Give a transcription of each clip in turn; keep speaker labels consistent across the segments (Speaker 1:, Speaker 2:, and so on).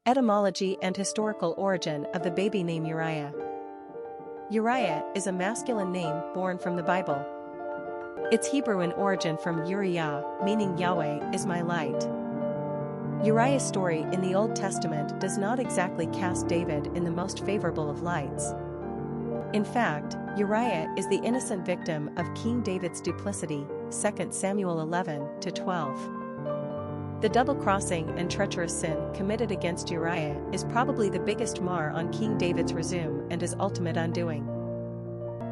Speaker 1: Etymology and historical origin of the baby name Uriah. Uriah is a masculine name born from the Bible. Its Hebrew in origin from Uriyah, meaning Yahweh is my light. Uriah's story in the Old Testament does not exactly cast David in the most favorable of lights. In fact, Uriah is the innocent victim of King David's duplicity, 2 Samuel 11-12. The double-crossing and treacherous sin committed against Uriah is probably the biggest mar on King David's resume and his ultimate undoing.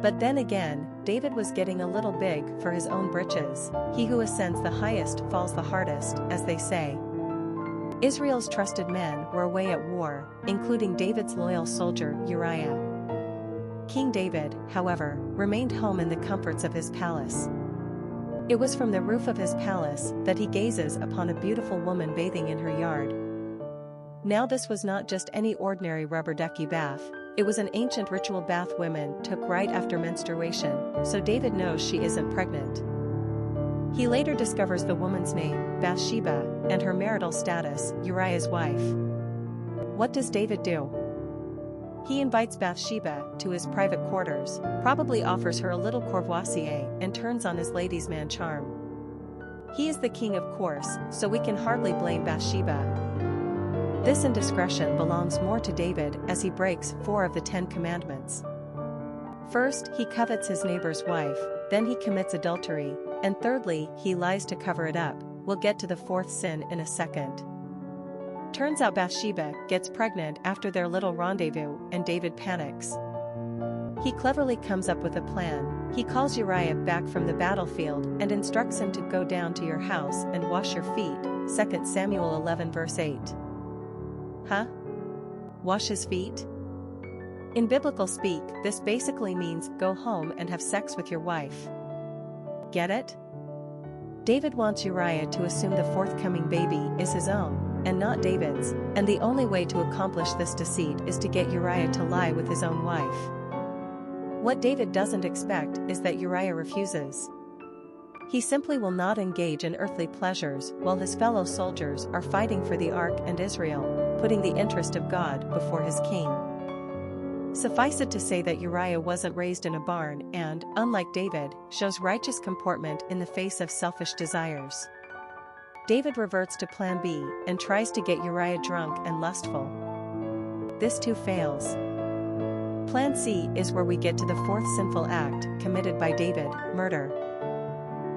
Speaker 1: But then again, David was getting a little big for his own britches. He who ascends the highest falls the hardest, as they say. Israel's trusted men were away at war, including David's loyal soldier, Uriah. King David, however, remained home in the comforts of his palace. It was from the roof of his palace that he gazes upon a beautiful woman bathing in her yard. Now this was not just any ordinary rubber-ducky bath, it was an ancient ritual bath women took right after menstruation, so David knows she isn't pregnant. He later discovers the woman's name, Bathsheba, and her marital status, Uriah's wife. What does David do? He invites Bathsheba to his private quarters, probably offers her a little courvoisier, and turns on his ladies' man charm. He is the king, of course, so we can hardly blame Bathsheba. This indiscretion belongs more to David as he breaks 4 of the 10 commandments. First, he covets his neighbor's wife, then he commits adultery, and thirdly, he lies to cover it up. We'll get to the 4th sin in a second. Turns out Bathsheba gets pregnant after their little rendezvous, and David panics. He cleverly comes up with a plan. He calls Uriah back from the battlefield and instructs him to go down to your house and wash your feet, 2 Samuel 11 verse 8. Huh? Wash his feet? In biblical speak, this basically means go home and have sex with your wife. Get it? David wants Uriah to assume the forthcoming baby is his own, and not David's, and the only way to accomplish this deceit is to get Uriah to lie with his own wife. What David doesn't expect is that Uriah refuses. He simply will not engage in earthly pleasures while his fellow soldiers are fighting for the ark and Israel, putting the interest of God before his king. Suffice it to say that Uriah wasn't raised in a barn and, unlike David, shows righteous comportment in the face of selfish desires. David reverts to plan B and tries to get Uriah drunk and lustful. This too fails. Plan C is where we get to the 4th sinful act committed by David, murder.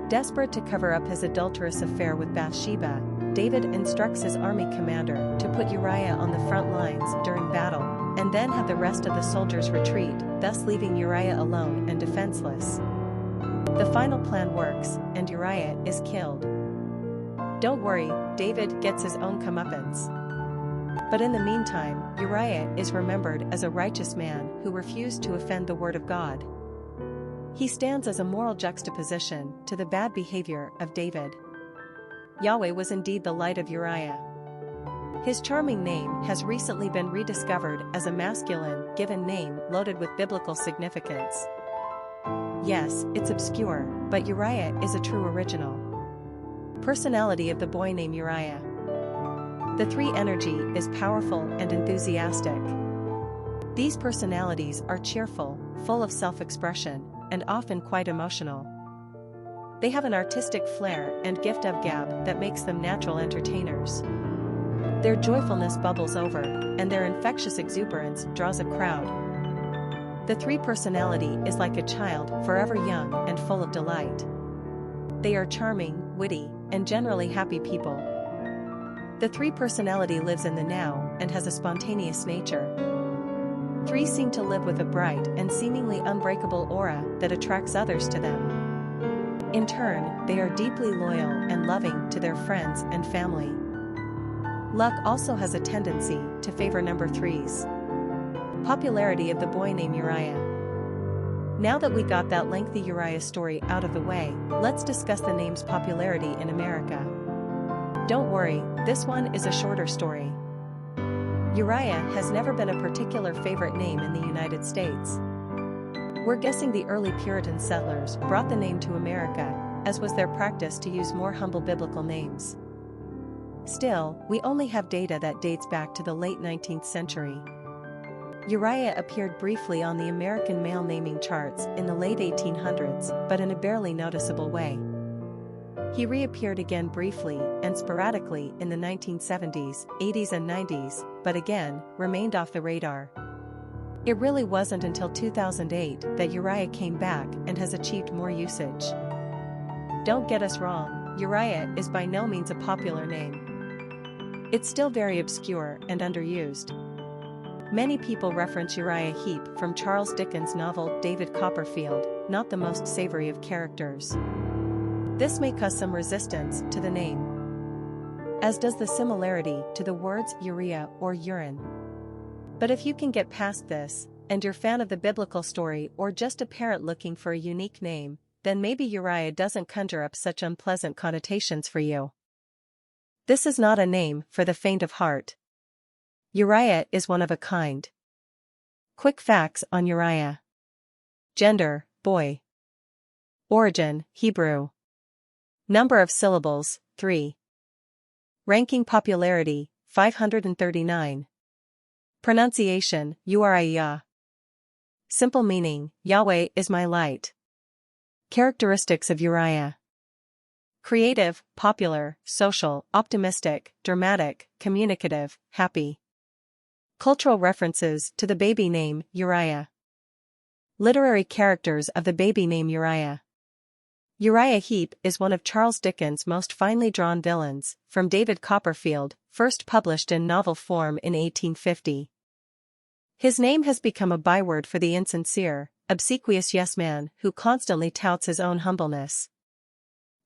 Speaker 1: Desperate to cover up his adulterous affair with Bathsheba, David instructs his army commander to put Uriah on the front lines during battle, and then have the rest of the soldiers retreat, thus leaving Uriah alone and defenseless. The final plan works, and Uriah is killed. Don't worry, David gets his own comeuppance. But in the meantime, Uriah is remembered as a righteous man who refused to offend the word of God. He stands as a moral juxtaposition to the bad behavior of David. Yahweh was indeed the light of Uriah. His charming name has recently been rediscovered as a masculine given name loaded with biblical significance. Yes, it's obscure, but Uriah is a true original. Personality of the boy named Uriah. The 3 energy is powerful and enthusiastic. These personalities are cheerful, full of self-expression, and often quite emotional. They have an artistic flair and gift of gab that makes them natural entertainers. Their joyfulness bubbles over, and their infectious exuberance draws a crowd. The 3 personality is like a child, forever young and full of delight. They are charming, witty, and generally happy people. The 3 personality lives in the now and has a spontaneous nature. 3 seem to live with a bright and seemingly unbreakable aura that attracts others to them. In turn, they are deeply loyal and loving to their friends and family. Luck also has a tendency to favor number 3s. Popularity of the boy named Uriah. Now that we got that lengthy Uriah story out of the way, let's discuss the name's popularity in America. Don't worry, this one is a shorter story. Uriah has never been a particular favorite name in the United States. We're guessing the early Puritan settlers brought the name to America, as was their practice to use more humble biblical names. Still, we only have data that dates back to the late 19th century. Uriah appeared briefly on the American male naming charts in the late 1800s, but in a barely noticeable way. He reappeared again briefly and sporadically in the 1970s, 80s and 90s, but again, remained off the radar. It really wasn't until 2008 that Uriah came back and has achieved more usage. Don't get us wrong, Uriah is by no means a popular name. It's still very obscure and underused. Many people reference Uriah Heep from Charles Dickens' novel David Copperfield, not the most savory of characters. This may cause some resistance to the name, as does the similarity to the words urea or urine. But if you can get past this, and you're a fan of the biblical story or just a parent looking for a unique name, then maybe Uriah doesn't conjure up such unpleasant connotations for you. This is not a name for the faint of heart. Uriah is one of a kind. Quick facts on Uriah. Gender, boy. Origin, Hebrew. Number of syllables, 3. Ranking popularity, 539. Pronunciation, Uriyah. Simple meaning, Yahweh is my light. Characteristics of Uriah. Creative, popular, social, optimistic, dramatic, communicative, happy. Cultural references to the baby name, Uriah. Literary characters of the baby name Uriah. Uriah Heep is one of Charles Dickens' most finely drawn villains, from David Copperfield, first published in novel form in 1850. His name has become a byword for the insincere, obsequious yes-man who constantly touts his own humbleness.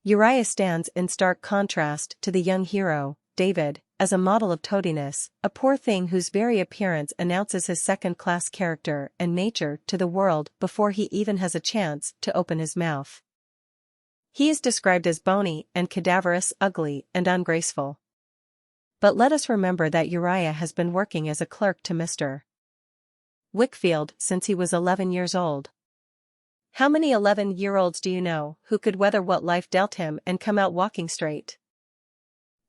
Speaker 1: Uriah stands in stark contrast to the young hero, David, as a model of towdiness, a poor thing whose very appearance announces his second-class character and nature to the world before he even has a chance to open his mouth. He is described as bony and cadaverous, ugly and ungraceful. But let us remember that Uriah has been working as a clerk to Mr. Wickfield since he was 11 years old. How many 11-year-olds do you know who could weather what life dealt him and come out walking straight?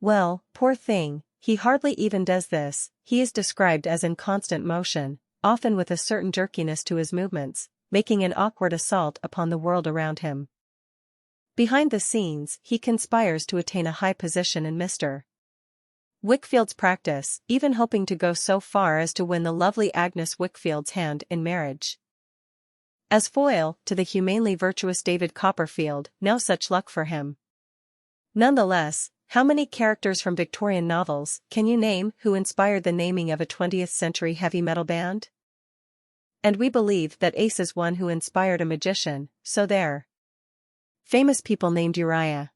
Speaker 1: Well, poor thing, he hardly even does this. He is described as in constant motion, often with a certain jerkiness to his movements, making an awkward assault upon the world around him. Behind the scenes, he conspires to attain a high position in Mr. Wickfield's practice, even hoping to go so far as to win the lovely Agnes Wickfield's hand in marriage. As foil to the humanely virtuous David Copperfield, no such luck for him. Nonetheless, how many characters from Victorian novels can you name who inspired the naming of a 20th century heavy metal band? And we believe that Ace is one who inspired a magician, so there. Famous people named Uriah.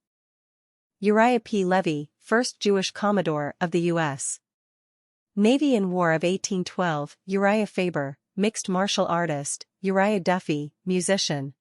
Speaker 1: Uriah P. Levy, first Jewish Commodore of the U.S. Navy in War of 1812, Uriah Faber, mixed martial artist, Uriah Duffy, musician.